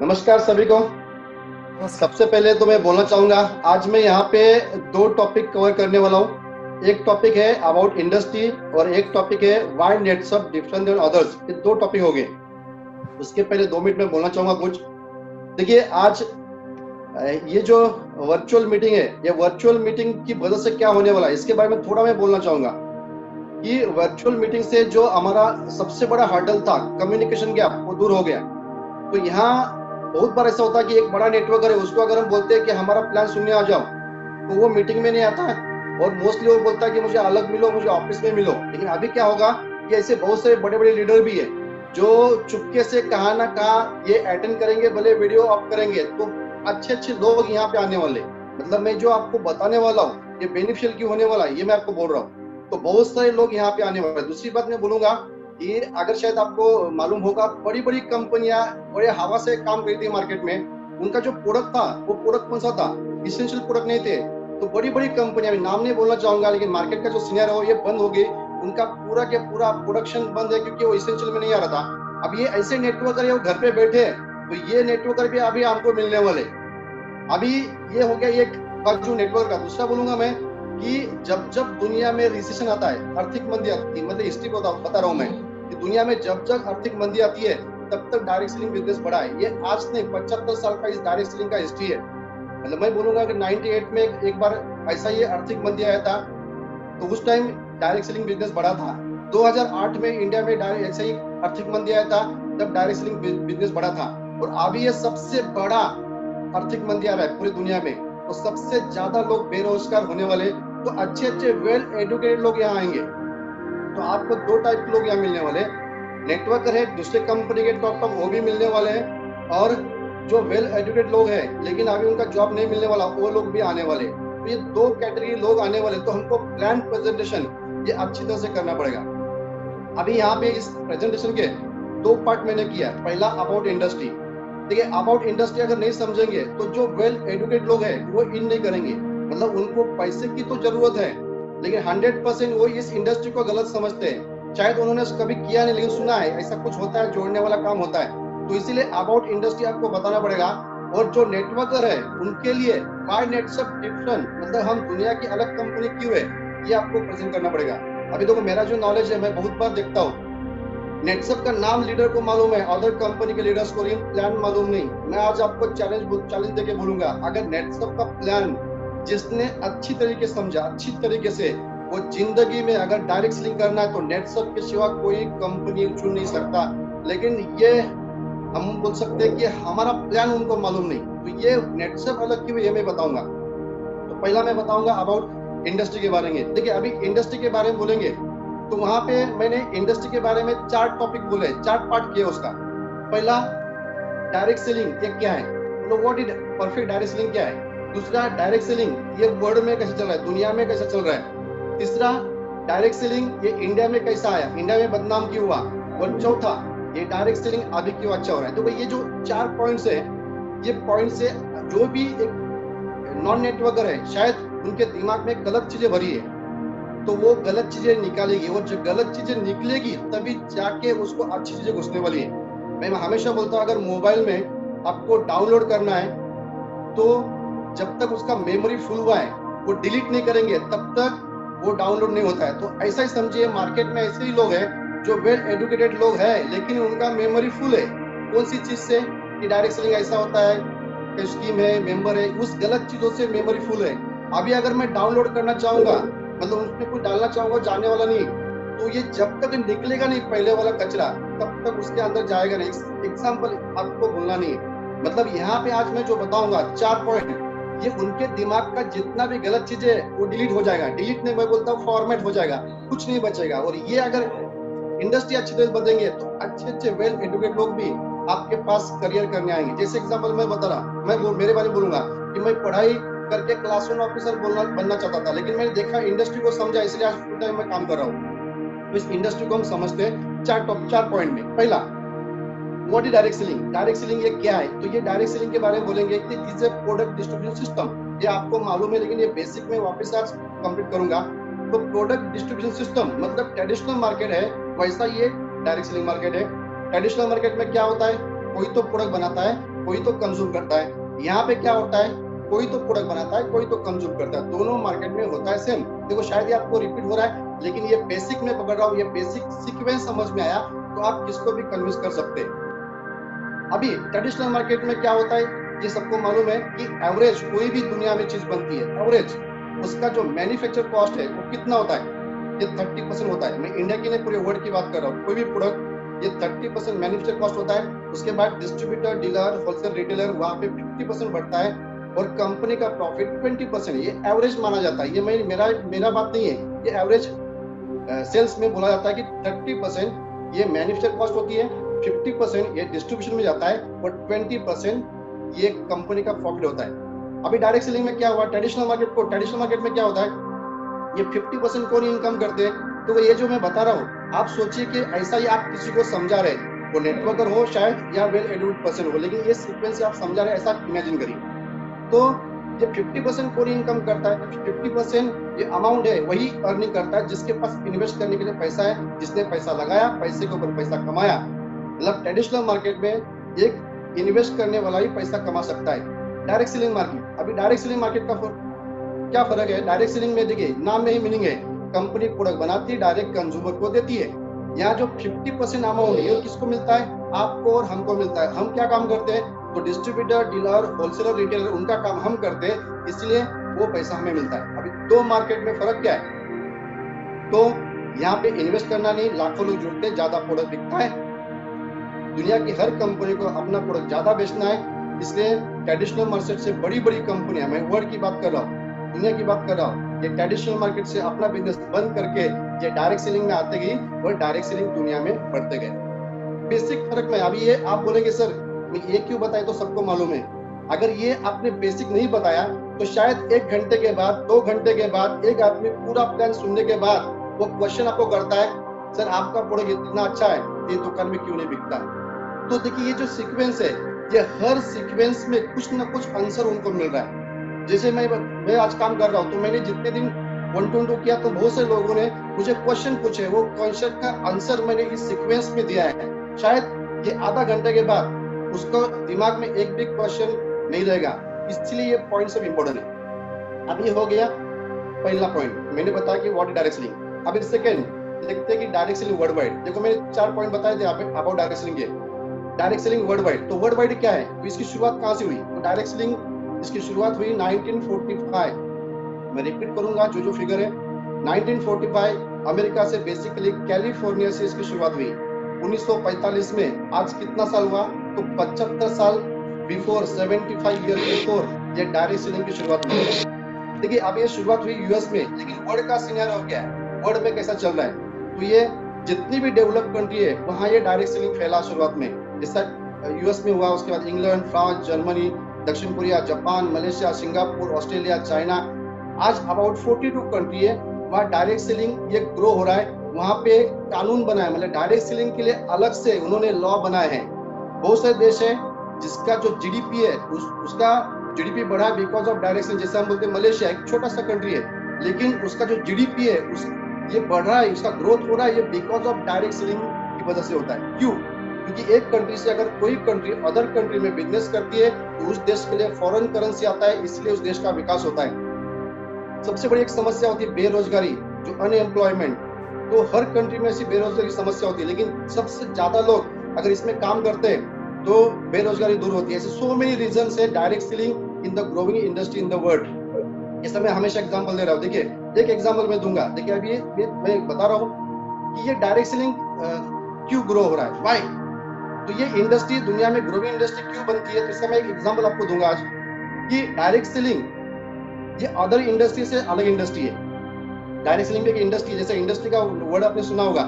नमस्कार सभी को। नमस्कार। सबसे पहले तो मैं बोलना चाहूंगा, आज मैं यहाँ पे दो टॉपिक कवर करने वाला हूँ। एक टॉपिक है अबाउट इंडस्ट्री और एक टॉपिक है व्हाई नेटसप डिफरेंट देन अदर्स। ये दो टॉपिक हो गए। उसके पहले 2 मिनट में बोलना चाहूंगा कुछ। देखिए, आज ये जो वर्चुअल मीटिंग है, ये वर्चुअल मीटिंग की वजह से क्या होने वाला है इसके बारे में थोड़ा मैं बोलना चाहूंगा कि वर्चुअल मीटिंग से जो हमारा सबसे बड़ा हर्डल था, कम्युनिकेशन गैप, वो दूर हो गया। तो यहाँ बहुत बार ऐसा होता है कि एक बड़ा नेटवर्कर है, उसको अगर हम बोलते हैं कि हमारा प्लान सुनने आ जाओ, तो वो मीटिंग में नहीं आता है और मोस्टली वो बोलता है कि मुझे अलग मिलो, मुझे ऑफिस में मिलो। लेकिन अभी क्या होगा कि ऐसे बहुत सारे बड़े बड़े लीडर भी है जो चुपके से कहा ना कहा ये अटेंड करेंगे, भले वीडियो ऑफ करेंगे। तो अच्छे अच्छे लोग यहाँ पे आने वाले, मतलब मैं जो आपको बताने वाला हूँ ये बेनिफिशियल क्यों होने वाला है, ये मैं आपको बोल रहा हूँ। तो बहुत सारे लोग यहाँ पे आने वाले। दूसरी बात मैं बोलूंगा कि अगर शायद आपको मालूम होगा, बड़ी बड़ी कंपनियां बड़े हवा से काम करती है मार्केट में। उनका जो प्रोडक्ट था, वो प्रोडक्ट कौन सा था? इसेंशियल प्रोडक्ट नहीं थे। तो बड़ी बड़ी कंपनियां, नाम नहीं बोलना चाहूंगा, लेकिन मार्केट का जो सीनियर है ये बंद हो गई। उनका पूरा के पूरा प्रोडक्शन बंद है क्योंकि वो इसेंशियल में नहीं आ रहा था। अब ये ऐसे नेटवर्कर है, वो घर पे बैठे हैं, तो ये नेटवर्कर भी अभी हमको मिलने वाले। अभी ये हो गया एक बाजू नेटवर्क का। दूसरा बोलूंगा मैं कि जब जब दुनिया में रिसेशन आता है, आर्थिक मंदी आती है, मतलब हिस्ट्री बता रहा हूं मैं कि दुनिया में जब जब आर्थिक मंदी आती है तब तक डायरेक्ट सेलिंग बिजनेस बढ़ा है। ये आज नहीं, 75 साल का इस डायरेक्ट सेलिंग का हिस्ट्री है। मतलब मैं बोलूंगा कि 98 में एक बार ऐसा ही आर्थिक मंदी आया था, तो उस टाइम डायरेक्ट सेलिंग बिजनेस बढ़ा था। 2008 में इंडिया में ऐसा ही आर्थिक मंदी आया था, तब डायरेक्ट सेलिंग बिजनेस बढ़ा था। और अभी ये सबसे बड़ा आर्थिक मंदी आ रहा है पूरी दुनिया में, तो सबसे ज्यादा लोग बेरोजगार होने वाले। तो अच्छे अच्छे वेल एजुकेटेड लोग यहाँ आएंगे। तो आपको दो टाइप के लोग यहाँ मिलने वाले, नेटवर्कर है दूसरे कंपनी के टॉप टॉप, वो भी मिलने वाले हैं, और जो वेल एजुकेटेड लोग हैं लेकिन अभी उनका जॉब नहीं मिलने वाला, वो लोग भी आने वाले। तो ये दो कैटेगरी लोग आने वाले। तो हमको प्लान प्रेजेंटेशन ये अच्छी तरह से करना पड़ेगा। अभी यहाँ पे इस प्रेजेंटेशन के 2 पार्ट मैंने किया। पहला अबाउट इंडस्ट्री। देखिए, अबाउट इंडस्ट्री अगर नहीं समझेंगे तो जो वेल एजुकेटेड लोग हैं वो इन नहीं करेंगे। मतलब उनको पैसे की तो जरूरत है, लेकिन 100% वो इस इंडस्ट्री को गलत समझते हैं। शायद उन्होंने कभी किया नहीं, लेकिन सुना है ऐसा कुछ होता है, जोड़ने वाला काम होता है। तो इसीलिए अबाउट इंडस्ट्री आपको बताना पड़ेगा। और जो नेटवर्कर है उनके लिए व्हाई नेटसप डिफरेंट, मतलब हम दुनिया की अलग कंपनी क्यों है, ये आपको प्रेजेंट करना पड़ेगा। अभी देखो, मेरा जो नॉलेज है, मैं बहुत बार देखता हूँ नेटसप का नाम लीडर को मालूम है, अदर कंपनी के लीडर्स को प्लान मालूम नहीं। मैं आज आपको चैलेंज देके बोलूंगा, अगर नेटसप का प्लान जिसने अच्छी तरीके समझा, अच्छी तरीके से वो जिंदगी में अगर डायरेक्ट सेलिंग करना है तो नेटसप के सिवा कोई कंपनी चुन नहीं सकता। लेकिन ये हम बोल सकते हैं कि हमारा प्लान उनको मालूम नहीं। तो ये नेटसप अलग क्यों, ये मैं बताऊंगा। तो पहला मैं बताऊंगा अबाउट इंडस्ट्री के बारे में। देखिए, अभी इंडस्ट्री के बारे में बोलेंगे तो वहां पे मैंने इंडस्ट्री के बारे में 4 टॉपिक बोले, 4 पार्ट किए उसका। पहला, डायरेक्ट सेलिंग ये क्या है, मतलब what is perfect direct selling क्या है। दूसरा, डायरेक्ट सेलिंग ये वर्ल्ड में कैसे चल रहा है, दुनिया में कैसे चल रहा है। तीसरा, डायरेक्ट सेलिंग ये इंडिया में कैसा आया, इंडिया में बदनाम क्यों हुआ। और चौथा, ये डायरेक्ट सेलिंग अभी क्यों अच्छा हो रहा है। तो ये जो 4 पॉइंट्स है, ये पॉइंट से जो भी एक नॉन नेटवर्कर है शायद उनके दिमाग में गलत चीजें भरी है, तो वो गलत चीजें निकालेगी। और जो गलत चीजें निकलेगी तभी जाके उसको अच्छी चीजें घुसने वाली है। मैं हमेशा बोलता हूँ, अगर मोबाइल में आपको डाउनलोड करना है तो जब तक उसका मेमोरी फुल हुआ है वो डिलीट नहीं करेंगे तब तक वो डाउनलोड नहीं होता है। तो ऐसा ही समझिए, मार्केट में ऐसे ही लोग हैं जो वेल एजुकेटेड लोग हैं लेकिन उनका मेमोरी फुल है। कौन सी चीज से कि डायरेक्ट सेलिंग ऐसा होता है, स्कीम है, मेंबर है, उस गलत चीजों से मेमोरी फुल है। अभी अगर मैं डाउनलोड करना चाहूंगा, मतलब उसमें कुछ डालना चाहूंगा, जाने वाला नहीं, तो ये जब तक निकलेगा नहीं पहले वाला कचरा, तब तक उसके अंदर जाएगा नहीं। एग्जाम्पल आपको भूलना नहीं। मतलब यहाँ पे आज मैं जो बताऊंगा 4 पॉइंट, ये उनके दिमाग का जितना भी गलत चीज है वो डिलीट हो जाएगा। डिलीट नहीं, मैं बोलता हूँ फॉर्मेट हो जाएगा, कुछ नहीं बचेगा। और ये अगर इंडस्ट्री अच्छी तरह बदलेंगे तो अच्छे अच्छे वेल एजुकेटेड लोग भी आपके पास करियर करने आएंगे। जैसे एग्जाम्पल मैं बता रहा, मैं मेरे बारे में बोलूंगा कि मैं पढ़ाई करके क्लासरूम ऑफिसर बनना चाहता था, लेकिन मैंने देखा इंडस्ट्री को समझा, इसलिए आज फुल टाइम में काम कर रहा हूँ। तो इस इंडस्ट्री को हम समझते हैं 4 पॉइंट में। पहला, what is direct selling. Direct selling ये क्या है, तो ये डायरेक्ट सेलिंग के बारे में बोलेंगे कि this is a product distribution system. ये आपको मालूम है, लेकिन ये बेसिक में वापस आज कंप्लीट करूंगा। तो प्रोडक्ट डिस्ट्रीब्यूशन सिस्टम मतलब ट्रेडिशनल मार्केट है, वैसा ये डायरेक्ट सेलिंग मार्केट है। ट्रेडिशनल मार्केट में क्या होता है, कोई तो प्रोडक्ट बनाता है कोई तो कंज्यूम करता है। यहाँ पे क्या होता है, कोई तो प्रोडक्ट बनाता है, कोई तो कंज्यूम करता है, दोनों मार्केट में होता है सेम। देखो शायद ये आपको रिपीट हो रहा है, लेकिन ये बेसिक में पकड़ रहा हूँ, ये बेसिक सीक्वेंस समझ में आया तो आप किसको भी कन्विंस कर सकते हैं। अभी ट्रेडिशनल मार्केट में क्या होता है, ये सबको मालूम है कि एवरेज कोई भी दुनिया में चीज बनती है, एवरेज उसका जो मैन्युफैक्चर कॉस्ट है वो कितना होता है, ये 30% होता है। मैं इंडिया की नहीं पूरे वर्ल्ड की बात कर रहा हूँ। कोई भी प्रोडक्ट ये 30% मैन्युफैक्चर कॉस्ट होता है, उसके बाद डिस्ट्रीब्यूटर, डीलर, होलसेल रिटेलर वहां पे 50% बढ़ता है और कंपनी का प्रॉफिट 20%। ये एवरेज माना जाता है, ये मेरा बात नहीं है, ये एवरेज सेल्स में बोला जाता है कि 30% ये मैन्युफैक्चर कॉस्ट होती है, 50% ये डिस्ट्रीब्यूशन में जाता है और 20% ये कंपनी का प्रॉफिट होता है। अभी डायरेक्ट सेलिंग में क्या हुआ, ट्रेडिशनल मार्केट में क्या होता है, ये 50% कौन इनकम करते हैं। तो ये जो मैं बता रहा हूँ, आप सोचिए कि ऐसा ही आप किसी को समझा रहे, वो नेटवर्कर हो शायद या वेल एजुकेटेड पर्सन हो, लेकिन ये सीक्वेंस से आप समझा रहे, ऐसा इमेजिन करिए। तो ये 50% कौन इनकम करता है, 50% ये अमाउंट है वही अर्निंग करता है जिसके पास इन्वेस्ट करने के लिए पैसा है, जिसने पैसा लगाया, पैसे के ऊपर पैसा कमाया। मतलब ट्रेडिशनल मार्केट में एक इन्वेस्ट करने वाला ही पैसा कमा सकता है। डायरेक्ट सेलिंग मार्केट, अभी डायरेक्ट सेलिंग मार्केट का क्या फर्क है, डायरेक्ट सेलिंग में देखिए नाम में ही मीनिंग है, कंपनी प्रोडक्ट बनाती है, डायरेक्ट कंज्यूमर को देती है। यहाँ जो 50% अमाउंट है ये किसको मिलता है, आपको और हमको मिलता है। हम क्या काम करते हैं, तो डिस्ट्रीब्यूटर, डीलर, होलसेलर, रिटेलर उनका काम हम करते हैं, इसलिए वो पैसा हमें मिलता है। अभी दो मार्केट में फर्क क्या है, तो यहाँ पे इन्वेस्ट करना नहीं, लाखों लोग जुड़ते हैं, ज्यादा प्रोडक्ट बिकता है, दुनिया की हर कंपनी को अपना प्रोडक्ट ज्यादा बेचना है, इसलिए ट्रेडिशनल मार्केट से बड़ी कंपनियां, मैं वर्ल्ड की बात कर रहा हूँ, दुनिया की बात कर रहा हूँ, ये ट्रेडिशनल मार्केट से अपना बिजनेस बंद करके ये डायरेक्ट सेलिंग में आते गई और डायरेक्ट सेलिंग दुनिया में बढ़ते गए। बेसिक फर्क में अभी ये आप बोलेंगे सर मैं ये क्यों बताया, तो सबको मालूम है। अगर ये आपने बेसिक नहीं बताया तो शायद 1 घंटे के बाद, 2 घंटे के बाद एक आदमी पूरा प्लान सुनने के बाद वो क्वेश्चन आपको करता है, सर आपका प्रोडक्ट इतना अच्छा है, ये दुकान में क्यों नहीं बिकता। तो देखिए ये जो सीक्वेंस है, ये हर सीक्वेंस में कुछ ना कुछ आंसर उनको मिल रहा है। जैसे मैं आज काम कर रहा हूँ, तो मैंने जितने दिन 1 to 2 किया तो बहुत से लोगों ने मुझे क्वेश्चन पूछे, वो क्वेश्चन का आंसर मैंने इस सीक्वेंस में दिया है। शायद ये आधा घंटे के बाद उसको दिमाग में एक भी क्वेश्चन नहीं रहेगा, इसलिए ये पॉइंट सब इंपॉर्टेंट है। अब ये हो गया पहला पॉइंट, मैंने बताया कि व्हाट इज डायरेक्ट सेलिंग। अब सेकंड देखते हैं कि डायरेक्ट सेलिंग वर्ल्ड वाइड। देखो मैंने 4 पॉइंट बताए थे अबाउट डायरेक्ट सेलिंग के। डायरेक्ट सेलिंग वर्ल्ड वाइड, तो वर्ल्ड वाइड क्या है, तो इसकी शुरुआत कहाँ से हुई, तो डायरेक्ट सेलिंग इसकी शुरुआत हुई 1945। मैं रिपीट करूंगा जो फिगर है, 1945 अमेरिका से, बेसिकली कैलिफोर्निया से इसकी शुरुआत हुई। 1945 में आज कितना साल हुआ, तो 75 साल बिफोर, 75 ईयर बिफोर ये डायरेक्ट सेलिंग की शुरुआत हुई। देखिए अब ये शुरुआत हुई यूएस में, लेकिन वर्ल्ड का सिनेरियो क्या है, वर्ल्ड में कैसा चल रहा है, तो ये जितनी भी डेवलप कंट्री है वहां ये डायरेक्ट सेलिंग फैला शुरुआत में। जैसा यूएस में हुआ, उसके बाद इंग्लैंड, फ्रांस, जर्मनी, दक्षिण Korea, Japan, Malaysia, Singapore, Australia, China, आज अबाउट 42 कंट्री है, वहाँ डायरेक्ट सेलिंग ये ग्रो हो रहा है। वहाँ पे कानून बना है, मतलब डायरेक्ट सेलिंग के लिए अलग से उन्होंने लॉ बनाए हैं। बहुत से देश है जिसका जो जीडीपी है उसका जीडीपी बढ़ा है बिकॉज ऑफ डायरेक्ट सेलिंग। जैसे हम बोलते हैं मलेशिया एक छोटा सा कंट्री है, लेकिन उसका जो जीडीपी है ये बढ़ रहा है, उसका ग्रोथ हो रहा है, ये बिकॉज ऑफ डायरेक्ट सेलिंग की वजह से होता है। क्यों, क्योंकि एक कंट्री से अगर कोई कंट्री अदर कंट्री में बिजनेस करती है तो उस देश के लिए फॉरेन करेंसी आता है, इसलिए उस देश का विकास होता है। सबसे बड़ी एक समस्या होती है बेरोजगारी, जो अनएम्प्लॉयमेंट, तो हर कंट्री में ऐसी बेरोजगारी समस्या होती है, लेकिन सबसे ज्यादा लोग अगर इसमें काम करते हैं तो बेरोजगारी दूर होती है। ऐसे सो मेनी रीजंस है direct selling in the growing industry in the world. इस समय हमेशा एग्जांपल दे रहा हूँ, देखिए एक एग्जांपल मैं दूंगा। देखिए अभी मैं बता रहा हूँ कि ये डायरेक्ट सेलिंग क्यों ग्रो हो रहा है, व्हाई, तो ये इंडस्ट्री दुनिया में ग्रोइंग इंडस्ट्री क्यों बनती है। तो इसका मैं एक एग्जांपल आपको दूंगा आज कि डायरेक्ट सेलिंग ये अदर इंडस्ट्री से अलग इंडस्ट्री है। डायरेक्ट सेलिंग एक इंडस्ट्री, जैसे इंडस्ट्री का वर्ड आपने सुना होगा,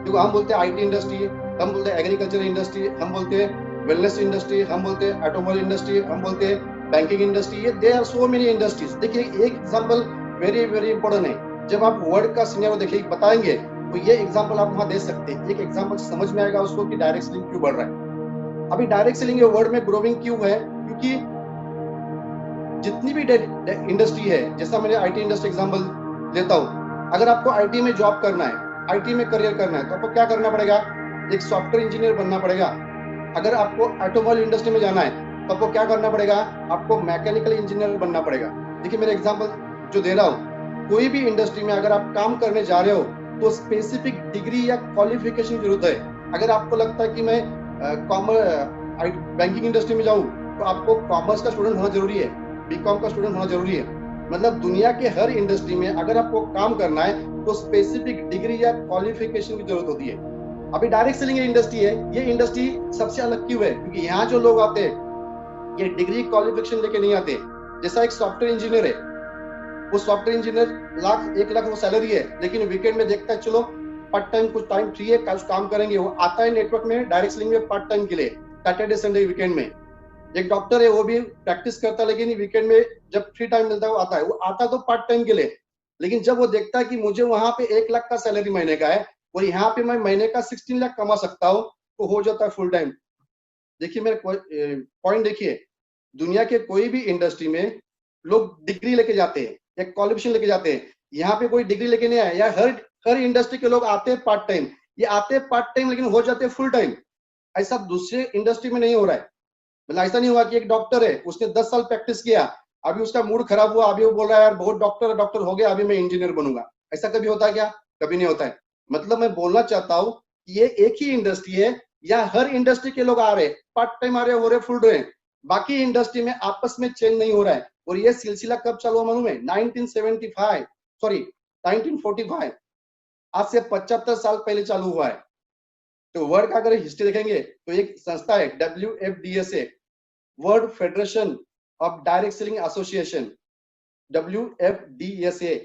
देखो हम बोलते हैं आईटी इंडस्ट्री, हम बोलते हैं एग्रीकल्चर इंडस्ट्री, हम बोलते हैं वेलनेस इंडस्ट्री, हम बोलते हैं ऑटोमोबाइल इंडस्ट्री, हम बोलते हैं बैंकिंग इंडस्ट्री, ये there are so many industries. देखिए एक एग्जांपल वेरी वेरी इंपॉर्टेंट है, जब आप वर्ल्ड का सिनेरियो देखिए बताएंगे तो ये एग्जांपल आप वहां दे सकते हैं, एक एग्जांपल समझ में आएगा उसको कि डायरेक्ट सेलिंग क्यों बढ़ रहा है। अभी डायरेक्ट सेलिंग वर्ल्ड में ग्रोइंग क्यों है, क्योंकि जितनी भी इंडस्ट्री है, जैसा मैंने आईटी इंडस्ट्री एग्जांपल देता हूँ, अगर आपको आईटी में जॉब करना है, आईटी में करियर करना है, तो आपको क्या करना पड़ेगा, एक सॉफ्टवेयर इंजीनियर बनना पड़ेगा। अगर आपको ऑटोमोबाइल इंडस्ट्री में जाना है तो आपको क्या करना पड़ेगा, आपको मैकेनिकल इंजीनियर बनना पड़ेगा। देखिए मेरे एग्जांपल जो दे रहा हूँ, कोई भी इंडस्ट्री में अगर आप काम करने जा रहे हो तो स्पेसिफिक डिग्री या क्वालिफिकेशन की जरूरत है। अगर आपको लगता है कि मैं बैंकिंग इंडस्ट्री में जाऊं तो आपको कॉमर्स का स्टूडेंट होना जरूरी है, बीकॉम का स्टूडेंट होना जरूरी है। मतलब दुनिया के हर इंडस्ट्री में अगर आपको काम करना है तो स्पेसिफिक डिग्री या क्वालिफिकेशन की जरूरत होती है। अभी डायरेक्ट सेलिंग इंडस्ट्री है, ये इंडस्ट्री सबसे अलग क्यों है, क्योंकि यहाँ जो लोग आते हैं ये डिग्री क्वालिफिकेशन लेके नहीं आते। जैसा एक सॉफ्टवेयर इंजीनियर है, वो सॉफ्टवेयर इंजीनियर 1 लाख वो सैलरी है, लेकिन वीकेंड में देखता है चलो पार्ट टाइम कुछ टाइम फ्री है कुछ काम करेंगे, वो आता है नेटवर्क में डायरेक्ट सेलिंग में पार्ट टाइम के लिए, सैटरडे संडे वीकेंड में। एक डॉक्टर है वो भी प्रैक्टिस करता है, लेकिन वीकेंड में जब फ्री टाइम मिलता है वो आता है तो पार्ट टाइम के लिए। लेकिन जब वो देखता है कि मुझे वहां पे 1 लाख का सैलरी महीने का है और यहाँ पे मैं महीने का 16 लाख कमा सकता हूँ, तो हो जाता है फुल टाइम। देखिए मेरे पॉइंट देखिए, दुनिया के कोई भी इंडस्ट्री में लोग डिग्री लेके जाते हैं या क्वालिफिकेशन लेके जाते हैं, यहाँ पे कोई डिग्री लेके नहीं आया। या हर इंडस्ट्री के लोग आते हैं पार्ट टाइम, ये आते हैं पार्ट टाइम लेकिन हो जाते हैं फुल टाइम। ऐसा दूसरे इंडस्ट्री में नहीं हो रहा है। मतलब ऐसा नहीं हुआ कि एक डॉक्टर है उसने 10 साल प्रैक्टिस किया, अभी उसका मूड खराब हुआ, अभी वो बोल रहा है यार बहुत डॉक्टर हो गया, अभी मैं इंजीनियर बनूंगा। ऐसा कभी होता है क्या? कभी नहीं होता है। मतलब मैं बोलना चाहता हूँ कि ये एक ही इंडस्ट्री है, या हर इंडस्ट्री के लोग आ रहे पार्ट टाइम आ रहे हो रहे फुल रहे, बाकी इंडस्ट्री में आपस में चेंज नहीं हो रहा है। और ये सिलसिला कब चालू हुआ मालूम है? 1945 आज से 75 साल पहले चालू हुआ है। तो वर्ल्ड का अगर हिस्ट्री देखेंगे तो एक संस्था है WFDSA, world federation of direct selling association, WFDSA।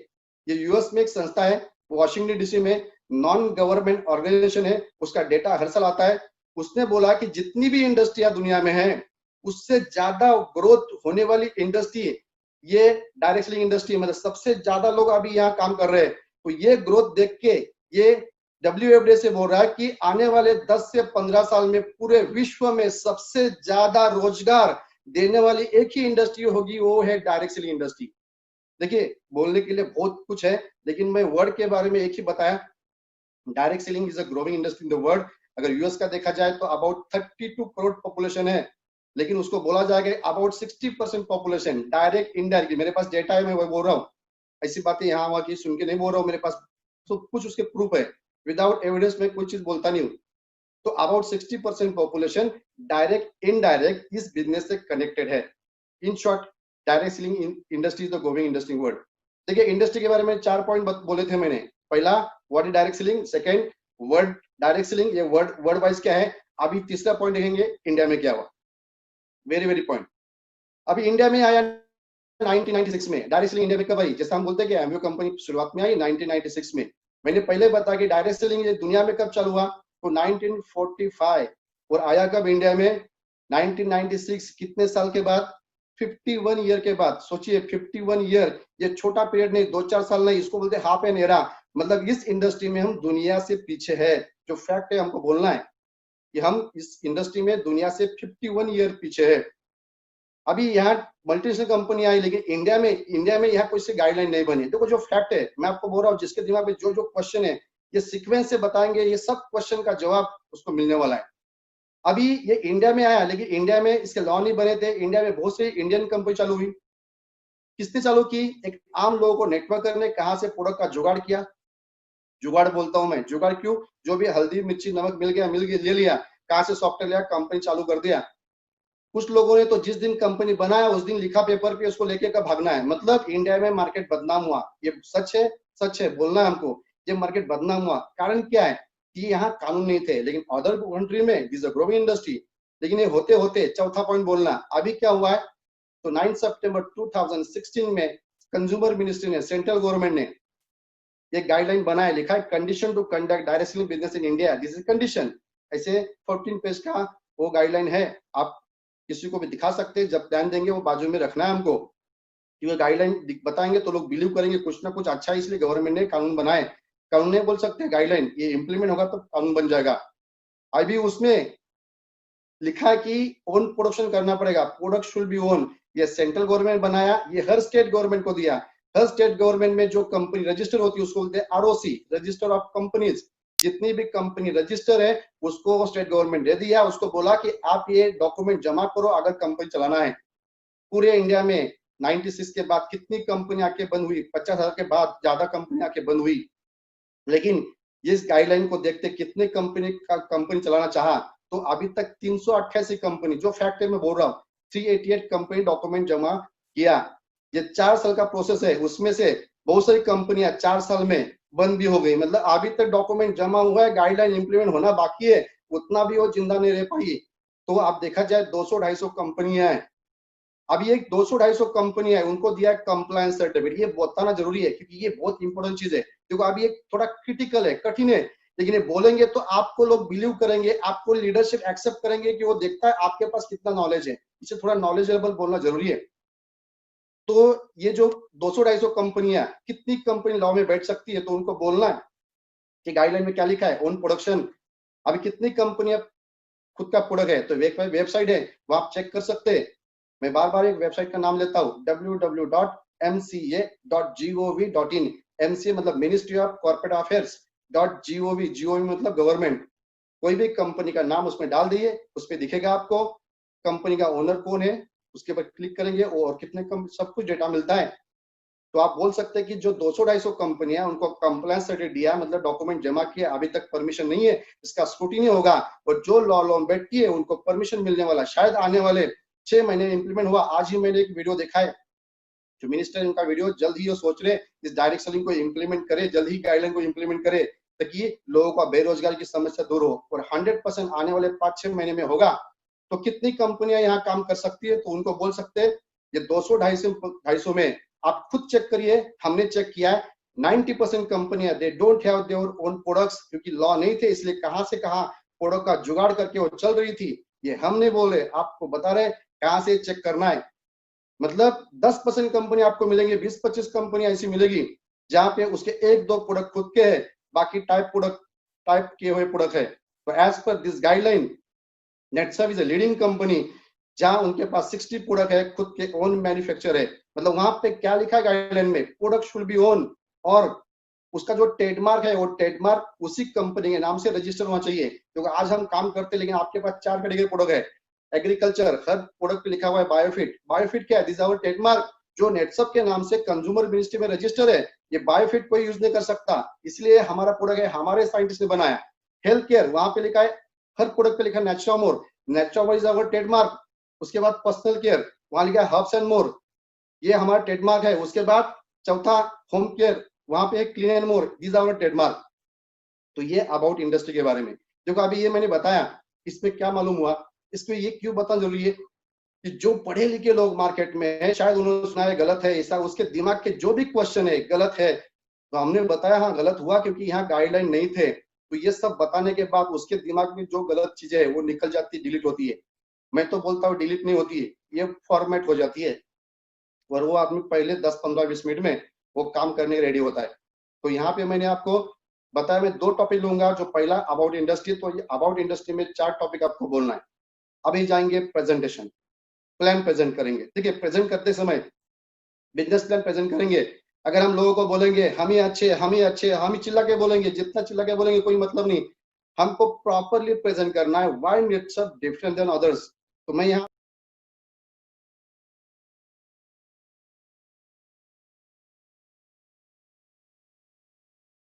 ये यूएस में एक संस्था है, वॉशिंगटन डीसी में नॉन गवर्नमेंट ऑर्गेनाइजेशन है, उसका डेटा हर साल आता है। उसने बोला कि जितनी भी इंडस्ट्रियां दुनिया में है उससे ज्यादा ग्रोथ होने वाली इंडस्ट्री ये डायरेक्ट सेलिंग इंडस्ट्री, मतलब सबसे ज्यादा लोग अभी यहाँ काम कर रहे हैं। तो ये ग्रोथ देख के ये WFDA से बोल रहा है कि आने वाले 10 से 15 साल में पूरे विश्व में सबसे ज्यादा रोजगार देने वाली एक ही इंडस्ट्री होगी, वो है डायरेक्ट सेलिंग इंडस्ट्री। देखिए बोलने के लिए बहुत कुछ है, लेकिन मैं वर्ड के बारे में एक ही बताया, direct selling is a growing industry in the world. अगर यूएस का देखा जाए तो अबाउट 32 करोड़ पॉपुलेशन है, लेकिन उसको बोला जाएगा अबाउट 60% पॉपुलेशन डायरेक्ट इनडायरेक्ट। मेरे पास डेटा है, मैं वो बोल रहा हूँ, ऐसी बातें यहाँ वहां की सुन के नहीं बोल रहा हूँ, मेरे पास सब कुछ उसके प्रूफ है। विदाउट एविडेंस में कोई चीज बोलता नहीं हूँ। तो अबाउट 60% पॉपुलेशन डायरेक्ट इनडायरेक्ट इस बिजनेस से कनेक्टेड है। In short direct selling industry is the growing industry world. देखिए इंडस्ट्री के बारे में 4 पॉइंट बोले थे मैंने। पहला what is direct selling, second word direct selling, ये वर्ड वाइज क्या है। अभी तीसरा पॉइंट देखेंगे इंडिया में क्या हुआ, वेरी पॉइंट। अभी इंडिया में आया 1996 में। डायरेक्ट सेलिंग इंडिया में कब आई? जैसा हम बोलते हैं कि एमवीओ कंपनी शुरुआत में आई 1996 में। मैंने पहले बताया कि डायरेक्ट सेलिंग दुनिया में कब चालू हुआ, तो 1945। और आया कब इंडिया में? 1996। कितने साल के बाद? 51 ईयर के बाद। सोचिए 51 ईयर, ये छोटा पीरियड नहीं, 2-4 साल नहीं, इसको बोलते हाफ एन एरा। मतलब इस इंडस्ट्री में हम दुनिया से पीछे है। जो फैक्ट है हमको बोलना है कि हम इस इंडस्ट्री में दुनिया से 51 ईयर पीछे है। अभी यहाँ मल्टीनेशनल कंपनी आई, लेकिन इंडिया में यहाँ कोई सी गाइडलाइन नहीं बनी। देखो जो फैक्ट है मैं आपको बोल रहा हूँ, जिसके दिमाग में जो जो क्वेश्चन है ये सीक्वेंस से बताएंगे, ये सब क्वेश्चन का जवाब उसको मिलने वाला है। अभी ये इंडिया में आया, लेकिन इंडिया में इसके लॉ नहीं बने थे। इंडिया में बहुत सी इंडियन कंपनी चालू हुई। किसने चालू की? एक आम लोगों को नेटवर्क करने, कहाँ से प्रोडक्ट का जुगाड़ किया। जुगाड़ बोलता हूं मैं, जुगाड़ क्यों? जो भी हल्दी मिर्ची नमक मिल गया ले लिया, कहाँ से सॉफ्टवेयर लिया, कंपनी चालू कर दिया। कुछ लोगों ने तो जिस दिन कंपनी बनाया उस दिन लिखा पेपर पे, उसको लेके का भागना है। मतलब इंडिया में मार्केट बदनाम हुआ। ये सच है, बोलना है हमको, ये मार्केट बदनाम हुआ। कारण क्या है कि यहाँ कानून नहीं थे, लेकिन अदर कंट्री में दिस अ ग्रोइंग इंडस्ट्री। लेकिन ये होते होते चौथा पॉइंट बोलना, अभी क्या हुआ है, तो 9 सितंबर 2016 में कंज्यूमर मिनिस्ट्री ने, सेंट्रल गवर्नमेंट ने एक गाइडलाइन बनाया, लिखा है condition to conduct direct selling business in India, this is condition. ऐसे 14 पेज का वो गाइडलाइन है, आप किसी को भी दिखा सकते हैं, जब ध्यान देंगे वो बाजू में रखना है हमको, कि वो गाइडलाइन बताएंगे तो लोग बिलीव करेंगे कुछ ना कुछ अच्छा है, इसलिए गवर्नमेंट ने कानून बनाए। कानून नहीं बोल सकते, गाइडलाइन, ये इंप्लीमेंट होगा तो कानून बन जाएगा। अभी उसमें लिखा है कि ओन प्रोडक्शन करना पड़ेगा, प्रोडक्ट शुड बी ओन। ये सेंट्रल गवर्नमेंट बनाया, ये हर स्टेट गवर्नमेंट को दिया। हर स्टेट गवर्नमेंट में जो कंपनी रजिस्टर होती है उसको बोलते हैं ROC, रजिस्टर ऑफ कंपनीज, जितनी भी कंपनी रजिस्टर है उसको स्टेट गवर्नमेंट दे दिया, उसको बोला कि आप ये डॉक्यूमेंट जमा करो अगर कंपनी चलाना है। पूरे इंडिया में 96 के बाद कितनी कंपनी आके बंद हुई, 50,000 के बाद ज्यादा कंपनी आके बंद हुई, लेकिन इस गाइडलाइन को देखते कितने कंपनी चलाना चाहा तो अभी तक 388 कंपनी, जो फैक्ट है मैं बोल रहा हूँ, 388 कंपनी डॉक्यूमेंट जमा किया। ये 4 साल का प्रोसेस है, उसमें से बहुत सारी कंपनियां 4 साल में बंद भी हो गई। मतलब अभी तक डॉक्यूमेंट जमा हुआ है, गाइडलाइन इंप्लीमेंट होना बाकी है, उतना भी वो जिंदा नहीं रह पाई। तो आप देखा जाए 200-250 कंपनियां हैं, अभी एक 200-250 कंपनी है, उनको दिया है कंप्लायंस सर्टिफिकेट। ये बताना जरूरी है क्योंकि ये बहुत इंपॉर्टेंट चीज है, क्योंकि अभी एक थोड़ा क्रिटिकल है, कठिन है, लेकिन ये बोलेंगे तो आपको लोग बिलीव करेंगे, आपको लीडरशिप एक्सेप्ट करेंगे कि वो देखता है आपके पास कितना नॉलेज है। इसे थोड़ा नॉलेजेबल बोलना जरूरी है। तो ये जो 200-250 कंपनियां, कितनी कंपनी लॉ में बैठ सकती है, तो उनको बोलना है कि गाइडलाइन में क्या लिखा है, ओन प्रोडक्शन। अभी कितनी कंपनियां खुद का प्रोडक्ट है, तो वेबसाइट है, वो आप चेक कर सकते हैं। मैं बार बार एक वेबसाइट का नाम लेता हूँ, www.mca.gov.in। MCA मतलब ministry of corporate affairs .gov मतलब गवर्नमेंट। कोई भी कंपनी का नाम उसमें डाल दिए, उस पर दिखेगा आपको कंपनी का ओनर कौन है, उसके ऊपर क्लिक करेंगे और कितने सब कुछ डेटा मिलता है। तो आप बोल सकते हैं कि जो 200-250 कंपनियां, उनको कंप्लायंस सर्टिफिकेट दिया, मतलब डॉक्यूमेंट जमा किया, अभी तक परमिशन नहीं है, इसका स्क्रूटिनी होगा, और जो लॉ में बैठती है उनको परमिशन मिलने वाला शायद आने वाले 6 महीने इंप्लीमेंट हुआ। आज ही मैंने एक वीडियो देखा है, जो मिनिस्टर, उनका वीडियो, जल्द ही वो सोच रहे इस डायरेक्ट सेलिंग को इंप्लीमेंट करे, जल्द ही गाइडलाइन को इंप्लीमेंट करे, ताकि लोगों का बेरोजगारी की समस्या दूर हो, और 100% आने वाले 5-6 महीने में होगा। तो कितनी कंपनियां यहाँ काम कर सकती है, तो उनको बोल सकते हैं ये 200-250 में आप खुद चेक करिए, हमने चेक किया है 90% कंपनियां they don't have their own products, क्योंकि लॉ नहीं थे, इसलिए कहां से कहां प्रोडक्ट का जुगाड़ करके वो चल रही थी। ये हम नहीं बोल रहे, आपको बता रहे कहां से चेक करना है। मतलब 10% कंपनी आपको मिलेंगे, 20-25 कंपनी ऐसी मिलेगी जहां पे उसके 1-2 प्रोडक्ट खुद के है, बाकी टाइप किए हुए प्रोडक्ट है। तो as per this guideline, Netserv is a leading company जहां उनके पास 60 प्रोडक्ट है, खुद के ओन मैन्युफैक्चर है। मतलब वहां पे क्या लिखा है गाइडलाइन में, प्रोडक्ट शुड बी ओन, और उसका जो ट्रेडमार्क है वो ट्रेडमार्क उसी कंपनी के नाम से रजिस्टर होना चाहिए। क्योंकि आज हम काम करते हैं, लेकिन आपके पास 4 कैटेगरी प्रोडक्ट है, एग्रीकल्चर, हर प्रोडक्ट पे लिखा हुआ है बायोफिट। बायोफिट क्या है, दिस आवर ट्रेडमार्क, जो नेटसर्व के नाम से कंज्यूमर मिनिस्ट्री में रजिस्टर है। ये बायोफिट कोई यूज नहीं कर सकता, इसलिए हमारा प्रोडक्ट है, हमारे साइंटिस्ट ने बनाया। हेल्थ केयर, वहां पे लिखा है, हर प्रोडक्ट पे लिखा है Naturamore, Naturamore is our trademark. उसके बाद पर्सनल केयर, वहां लिखा है हर्ब्स एंड मोर, ये हमारा ट्रेडमार्क है। उसके बाद चौथा होम केयर, वहां पे clean and more, this our trademark. तो ये अबाउट इंडस्ट्री के बारे में। देखो अभी ये मैंने बताया, इसमें क्या मालूम हुआ, इसमें ये क्यों बताना जरूरी है कि जो पढ़े लिखे लोग मार्केट में है, शायद उन्होंने सुना है गलत है, ऐसा उसके दिमाग के जो भी क्वेश्चन है गलत है, तो हमने बताया हाँ गलत हुआ क्योंकि यहाँ गाइडलाइन नहीं थे। तो ये सब बताने के बाद उसके दिमाग में जो गलत चीजें है वो निकल जाती है, डिलीट होती है। मैं तो बोलता हूँ डिलीट नहीं होती है, ये फॉर्मेट हो जाती है, और वो आदमी पहले 10-15-20 मिनट में वो काम करने रेडी होता है। तो यहाँ पे मैंने आपको बताया, मैं 2 टॉपिक लूंगा। जो पहला अबाउट इंडस्ट्री, तो ये अबाउट इंडस्ट्री में 4 टॉपिक आपको बोलना है। अभी जाएंगे प्रेजेंटेशन, प्लान प्रेजेंट करेंगे। ठीक है, प्रेजेंट करते समय बिजनेस प्लान प्रेजेंट करेंगे। अगर हम लोगों को बोलेंगे हम ही अच्छे, हम ही अच्छे, हम ही चिल्ला के बोलेंगे, जितना चिल्ला के बोलेंगे कोई मतलब नहीं। हमको प्रॉपरली प्रेजेंट करना है, व्हाई नेटसर्व डिफरेंट देन अदर्स। तो मैं यहाँ